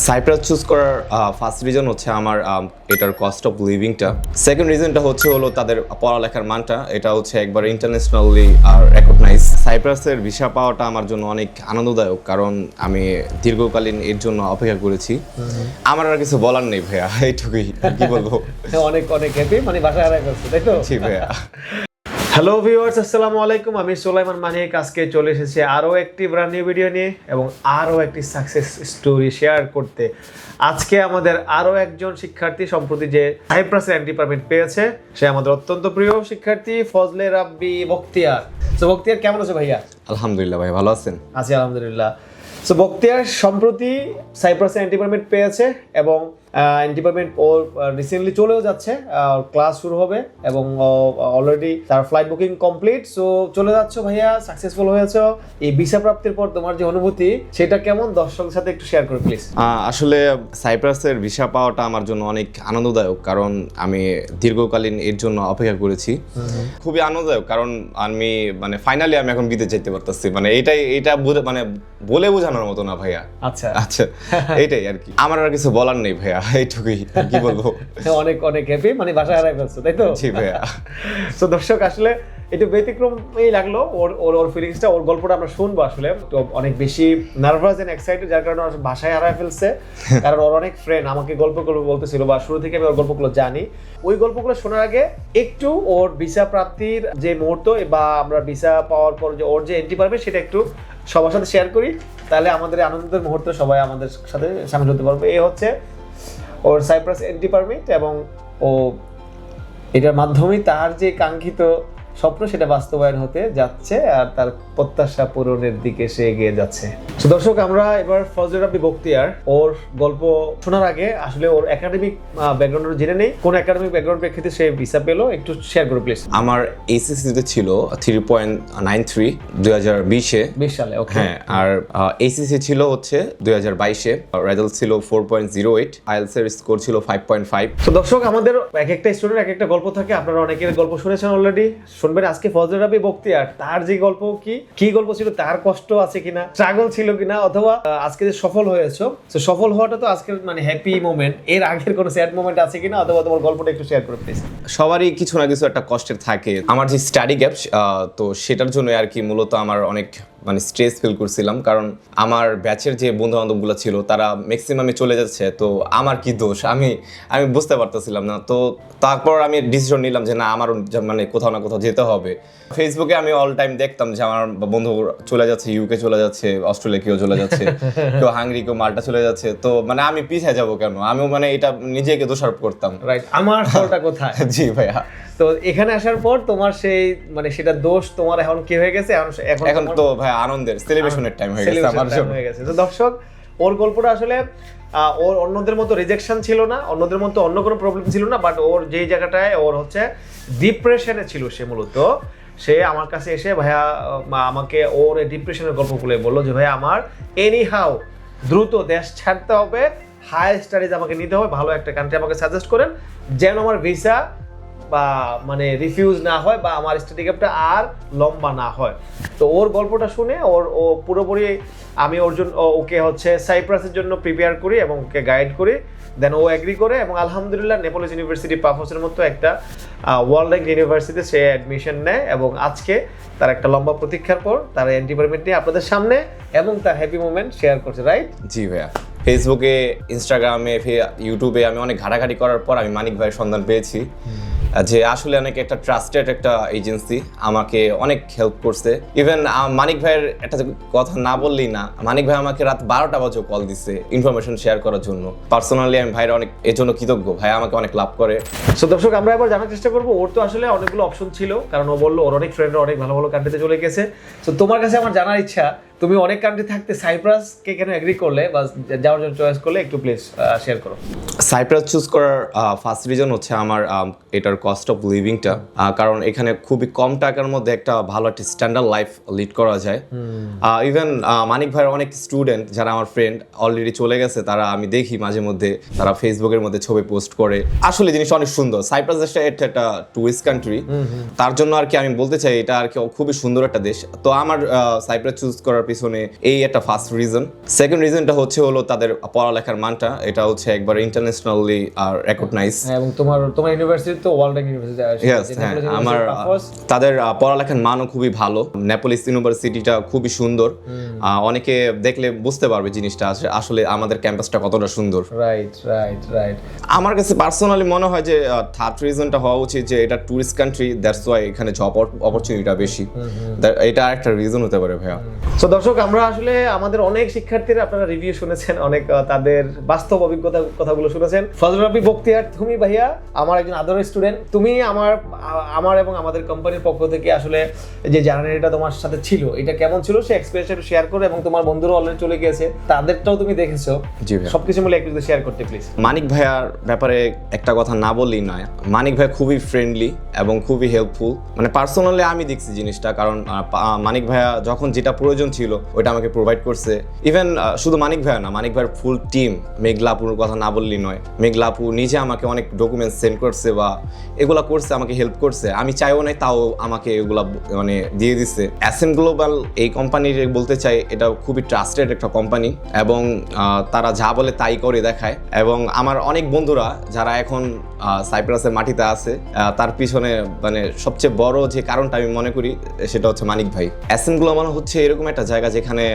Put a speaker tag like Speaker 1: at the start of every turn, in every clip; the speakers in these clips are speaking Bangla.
Speaker 1: সাইপ্রাস চুজ করার ফার্স্ট রিজন হচ্ছে আমার এটার কস্ট অফ লিভিংটা। সেকেন্ড রিজনটা হলো তাদের পড়ালেখার মানটা, এটা হচ্ছে একবার ইন্টারন্যাশনালি রেকগনাইজ। সাইপ্রাসের ভিসা পাওয়াটা আমার জন্য অনেক আনন্দদায়ক, কারণ আমি দীর্ঘকালীন এর জন্য অপেক্ষা করেছি। আমার আর কিছু বলার নেই ভাইয়া, এইটুকুই। কি বলবো,
Speaker 2: অনেক অনেক হ্যাপি, মানে বাসায় হারাই ফেলছে, তাই তো?
Speaker 1: জি ভাইয়া।
Speaker 2: হ্যালো ভিউয়ার্স, আসসালামু আলাইকুম। আমি সুলাইমান মানিক আজকে চলে এসেছি আরও একটি ব্র্যান্ড নিউ ভিডিও নিয়ে এবং আরও একটি সাকসেস স্টোরি শেয়ার করতে। আজকে আমাদের আরও একজন শিক্ষার্থী সম্প্রতি যে সাইপ্রাসের এন্ট্রি পারমিট পেয়েছে, সে আমাদের অত্যন্ত প্রিয় শিক্ষার্থী ফজলে রাব্বি বখতিয়ার। তো বখতিয়ার কেমন আছে ভাইয়া?
Speaker 1: আলহামদুলিল্লাহ ভাই, ভালো আছেন?
Speaker 2: আছি আলহামদুলিল্লাহ। সো বখতিয়ার সম্প্রতি সাইপ্রাসের এন্ট্রি পারমিট পেয়েছে এবং এন্ট্রি পারমিট ও রিসেন্টলি চলেও যাচ্ছে, ক্লাস শুরু হবে এবং অলরেডি তার ফ্লাইট বুকিং কমপ্লিট। সো চলে যাচ্ছ ভাইয়া, সাকসেসফুল হয়েছে। এই ভিসা প্রাপ্তির পর তোমার যে অনুভূতি সেটা কেমন, দর্শকের সাথে একটু শেয়ার করো প্লিজ।
Speaker 1: আসলে সাইপ্রাসের ভিসা পাওয়াটা আমার জন্য অনেক আনন্দদায়ক, কারণ আমি দীর্ঘকালীন এর জন্য অপেক্ষা করেছি। খুবই আনন্দদায়ক, কারণ আমি ফাইনালি আমি এখন বিদেশ যেতে পারতেছি। এইটা বলে বোঝানোর মতো না ভাইয়া।
Speaker 2: আচ্ছা
Speaker 1: আচ্ছা, এইটাই আর কি। আমার আর কিছু বলার নেই ভাইয়া, এইটুকুই। কি বলবো,
Speaker 2: অনেক অনেক হ্যাপি, মানে বাসায় হারাই ফেলছো, তাই তো?
Speaker 1: জি ভাইয়া।
Speaker 2: তো দর্শক আসলে একটু ব্যতিক্রমই লাগলো ওর ফিলিংসটা, ওর গল্পটা আমরা শুনবো। আসলে তো অনেক বেশি নার্ভাস এন্ড এক্সাইটেড, যার কারণে ওর বাসায় হারায় ফেলছে। কারণ ওর অনেক ফ্রেন্ড আমাকে গল্পগুলো বলতেছিল, বা শুরু থেকে আমি ওর গল্পগুলো জানি। ওই গল্পগুলো শোনার আগে একটু ওর ভিসা প্রাপ্তির যে মুহূর্ত বা আমরা ভিসা পাওয়ার পর যে ওর যে এন্ট্রি পারবে সেটা একটু সবার সাথে শেয়ার করি, তাহলে আমাদের আনন্দের মুহূর্তে সবাই আমাদের সাথে সামিল হতে পারবে। এই হচ্ছে ওর সাইপ্রাস এন্ট্রি পারমিট এবং ও এটার মাধ্যমেই তার যে কাঙ্ক্ষিত স্বপ্ন সেটা বাস্তবায়ন হতে যাচ্ছে আর তার প্রত্যাশা পূরণের দিকে সে এগিয়ে যাচ্ছে। তো দর্শক, আমরা এবার ফজলে রাব্বি বখতিয়ার ওর গল্প শোনার আগে আসলে ওর একাডেমিক ব্যাকগ্রাউন্ড জেনে নেই। কোন একাডেমিক ব্যাকগ্রাউন্ড প্রেক্ষিতে সে ভিসা পেলো একটু শেয়ার করো প্লিজ।
Speaker 1: আমার এইচএসসি ছিল 3.93 2020-এ।
Speaker 2: 20 সালে, ওকে।
Speaker 1: হ্যাঁ, আর এইচএসসি ছিল হচ্ছে 2022-এ। রেজাল্ট ছিল 4.08, আইএলটিএস এর স্কোর ছিল 5.5।
Speaker 2: তো দর্শক, আমাদের এক একটা স্টুডেন্ট এক একটা গল্প থাকে, আপনারা অনেকের গল্প শুনেছেন অলরেডি, শুনবেন আজকে ফজলে রাব্বি বখতিয়ার। তার যে গল্প, কি গল্প ছিল, তার কষ্ট আছে কিনা, স্ট্রাগল ছিল কিনা, অথবা আজকে যে সফল হয়েছো, তো সফল হওয়াটা তো আজকের হ্যাপি মোমেন্ট, এর আগের কোনো স্যাড মোমেন্ট আছে কিনা, অথবা তোমার গল্পটা একটু শেয়ার করো প্লিজ।
Speaker 1: সবারই কিছু না কিছু একটা কষ্টের থাকে। আমার যে স্টাডি গ্যাপ, তো সেটার জন্য আর কি মূলত আমার অনেক স্ট্রেস ফিল করছিলাম, কারণ আমার ব্যাচের যে বন্ধু বান্ধবগুলো ছিল তারা ম্যাক্সিমামে চলে যাচ্ছে। তো আমার কি দোষ, আমি বুঝতে পারতেছিলাম না। তো তারপর আমি ডিসিশন নিলাম যে না, আমার কোথাও না কোথাও যেতে হবে। ফেসবুকে আমি অল টাইম দেখতাম যে আমার বন্ধু চলে যাচ্ছে, ইউকে চলে যাচ্ছে, অস্ট্রেলিয়া কেউ চলে যাচ্ছে, কেউ হাঙ্গেরি, কেউ মাল্টা চলে যাচ্ছে। তো আমি পিছিয়ে যাবো কেন, আমিও এটা নিজেকে দোষারোপ করতাম।
Speaker 2: রাইট, আমার ফলটা কোথায়?
Speaker 1: জি ভাইয়া।
Speaker 2: তো এখানে আসার পর তোমার সেই সেটা দোষ তোমার এখন কি হয়ে গেছে?
Speaker 1: এখন তো ভাই আনন্দের সেলিব্রেশনের টাইম হয়ে গেছে আমার জন্য।
Speaker 2: তো দর্শক, ওর গল্পটা আসলে ওর অন্যদের মতো রিজেকশন ছিল না, অন্যদের মতো অন্য কোনো প্রবলেম ছিল না, বাট ওর যেই জায়গাটায় ওর হচ্ছে ডিপ্রেশনে ছিল, সে মূলত সে আমার কাছে এসে ভাইয়া আমাকে ওর ডিপ্রেশনের গল্প খুলে বললো যে ভাইয়া আমার এনি হাউ দ্রুত দেশ ছাড়তে হবে, হায়ার স্টাডিজ আমাকে নিতে হবে, ভালো একটা কান্ট্রি আমাকে সাজেস্ট করেন যেন আমার ভিসা বা রিফিউজ না হয় বা আমার স্টাডি গ্যাপটা আর লম্বা না হয়। তো ওর গল্পটা শুনে ও পুরোপুরি আমি ওর জন্য ওকে হচ্ছে সাইপ্রাসের জন্য প্রিপেয়ার করি এবং ওকে গাইড করি। দেন ও এগ্রি করে এবং আলহামদুলিল্লাহ নেপলস ইউনিভার্সিটি পাফোসের মতো একটা ওয়ার্ল্ড র্যাঙ্ক ইউনিভার্সিটিতে সে অ্যাডমিশন নেয় এবং আজকে তার একটা লম্বা প্রতীক্ষার পর তার এন্ট্রি পারমিট নিয়ে আপনাদের সামনে এবং তার হ্যাপি মোমেন্ট শেয়ার করছে, রাইট?
Speaker 1: জি ভাইয়া। ফেসবুকে, ইনস্টাগ্রামে, ইউটিউবে আমি অনেক ঘাটাঘাটি করার পর আমি মানিক ভাইয়ের সন্ধান পেয়েছি, যে আসলে অনেক একটা ট্রাস্টেড একটা এজেন্সি, আমাকে অনেক হেল্প করছে। ইভেন মানিক ভাইয়ের একটা কথা না বললেই না, মানিক ভাই আমাকে রাত 12টা বাজে কল দিছে ইনফরমেশন শেয়ার করার জন্য। পার্সোনালি আমি ভাইয়ের অনেক এর জন্য কৃতজ্ঞ, ভাই আমাকে অনেক লাভ করে।
Speaker 2: সো দর্শক, আমরা এবার জানার চেষ্টা করবো, ওর তো আসলে অনেকগুলো অপশন ছিল, কারণ ও বললো ওর অনেক ফ্রেন্ডরা অনেক ভালো ভালো কান্ট্রিতে চলে গেছে। সো তোমার কাছে আমার জানার ইচ্ছা, তুমি অনেক কান্ট্রি থাকতে সাইপ্রাসকে কেন এগ্রি করলে বা যাওয়ার জন্য চয়েস করলে, একটু প্লিজ শেয়ার করো।
Speaker 1: সাইপ্রাস চুজ করার ফার্স্ট রিজন হচ্ছে আমার এটার কস্ট অফ লিভিংটা, কারণ এখানে খুবই কম টাকার মধ্যে একটা ভালো একটা স্ট্যান্ডার্ড লাইফ লিড করা যায়। ইভেন মানিক ভাইয়ের অনেক স্টুডেন্ট যারা আমার ফ্রেন্ড অলরেডি চলে গেছে, তারা আমি দেখি মাঝে মধ্যে তারা ফেসবুকের মধ্যে ছবি পোস্ট করে। আসলে জিনিসটা অনেক সুন্দর। সাইপ্রাস দেশটা এটা একটা টুরিস্ট কান্ট্রি, তার জন্য আর কি আমি বলতে চাই এটা আর কি খুবই সুন্দর একটা দেশ। তো আমার সাইপ্রাস চুজ করার পিছনে এই একটা ফার্স্ট রিজন। সেকেন্ড রিজনটা হলো তাদের পড়ালেখার মানটা, এটা হচ্ছে একবার ইন্টারন্যাশনালি রেকগনাইজ।
Speaker 2: এবং তোমার ইউনিভার্সিটি তো ওয়ার্ল্ড র্যাঙ্ক ইউনিভার্সিটি
Speaker 1: হ্যাঁ, আমার তাদের পড়ালেখার মানও খুবই ভালো। নেপোলিস ইউনিভার্সিটিটা খুবই সুন্দর, অনেকে দেখলে বুঝতে পারবে জিনিসটা আসলে আমাদের ক্যাম্পাসটা কতটা সুন্দর।
Speaker 2: রাইট।
Speaker 1: আমার কাছে পার্সোনালি মনে হয় যে থার্ড রিজনটা হওয়া উচিত যে এটা টুরিস্ট কান্ট্রি, দ্যাটস ওয়াই এখানে জব অপরচুনিটিটা বেশি। এটা একটা রিজন হতে পারে ভাইয়া।
Speaker 2: তো দর্শক, আমরা আসলে আমাদের অনেক শিক্ষার্থীরা আপনারা রিভিউ শুনেছেন, অনেক তাদের বাস্তব অভিজ্ঞতা কথাগুলো শুনেছেন। ফজলুর রাব্বি বখতিয়ার, তুমি ভাইয়া আমার একজন আদরের স্টুডেন্ট, তুমি আমার এবং আমাদের কোম্পানির পক্ষ থেকে আসলে যে জার্নিটা তোমার সাথে ছিল এটা কেমন ছিল সে এক্সপেরিয়েন্সটা শেয়ার করো, এবং তোমার বন্ধুরা অলরেডি চলে গিয়েছে তাদেরটাও তুমি দেখেছো,
Speaker 1: জি ভাইয়া।
Speaker 2: সবকিছু মিলে একটু শেয়ার করতে প্লিজ।
Speaker 1: মানিক ভাইয়ার ব্যাপারে একটা কথা না বললেই নয়। মানিক ভাই খুবই ফ্রেন্ডলি এবং খুবই হেল্পফুল, মানে পার্সোনালি আমি দেখছি জিনিসটা, কারণ মানিক ভাইয়া যখন যেটা প্রয়োজন ছিল ওইটা আমাকে প্রোভাইড করছে। ইভেন শুধু মানিক ভাইয়া না, মানিক ভাইয়ের ফুল টিম, মেঘলাপুর কথা না বললেই নয়। মেঘলাপু নিজে আমাকে অনেক ডকুমেন্টস সেন্ড করছে বা এগুলা করছে, আমাকে হেল্প করছে, আমি চাইও নাই তাও আমাকে এগুলা মানে দিয়ে দিচ্ছে। SM গ্লোবাল এই কোম্পানির বলতে চাই এটা খুবই ট্রাস্টেড একটা কোম্পানি, এবং তারা যা বলে তাই করে দেখায়। এবং আমার অনেক বন্ধুরা যারা এখন সাইপ্রাসের মাটিতে আছে, তার পিছনে মানে সবচেয়ে বড় যে কারণটা আমি মনে করি সেটা হচ্ছে মানিক ভাই। SM গ্লোবাল হচ্ছে এরকম একটা জায়গা যেখানে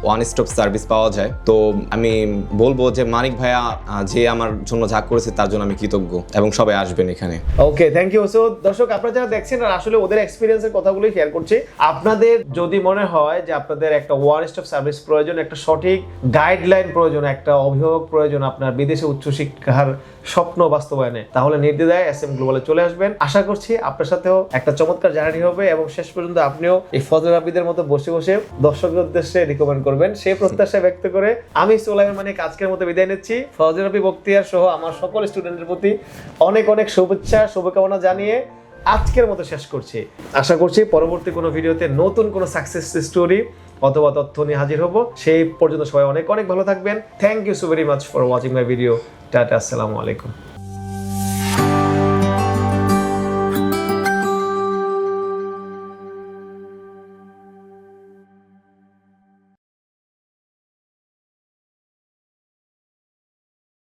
Speaker 1: ওয়ান স্টপ সার্ভিস পাওয়া যায়। তো আমি বলবো যে মানিক ভাইয়া যে আমার জন্য যা করেছে তার জন্য আমি কৃতজ্ঞ, এবং সবাই আসবেন এখানে।
Speaker 2: ওকে, থ্যাংক ইউ। সো দর্শক, আপনারা যারা দেখছেন আর আসলে ওদের এক্সপিরিয়েন্সের কথাগুলোই শেয়ার করছি। আপনাদের যদি মনে হয় যে আপনাদের একটা ওয়ান স্টপ সার্ভিস প্রয়োজন, একটা সঠিক গাইডলাইন প্রয়োজন, একটা অভিভাবক প্রয়োজন আপনার বিদেশে উচ্চশিক্ষার স্বপ্ন বাস্তবায়নে, তাহলে নির্দ্বিধায় SM গ্লোবালে চলে আসবেন। আশা করছি আপনার সাথেও একটা চমৎকার জার্নি হবে, এবং শেষ পর্যন্ত আপনিও এই ফজলুর রাব্বিদের মতো বসে বসে দর্শকের উদ্দেশ্যে রিকমেন্ড করবেন, সেই প্রত্যাশা ব্যক্ত করে আমি সুলাইমান মানিক আজকের মতো বিদায় নিচ্ছি। ফজলুর রাব্বি বখতিয়ার সহ আমার সকল স্টুডেন্টের প্রতি অনেক অনেক শুভেচ্ছা শুভকামনা জানিয়ে আজকের মতো শেষ করছি। আশা করছি পরবর্তী কোনো ভিডিওতে নতুন কোনো সাকসেস স্টোরি অথবা তথ্য নিয়ে হাজির হব। সেই পর্যন্ত সবাই অনেক অনেক ভালো থাকবেন। Thank you so very much for watching my video. Tata, আসসালামু আলাইকুম।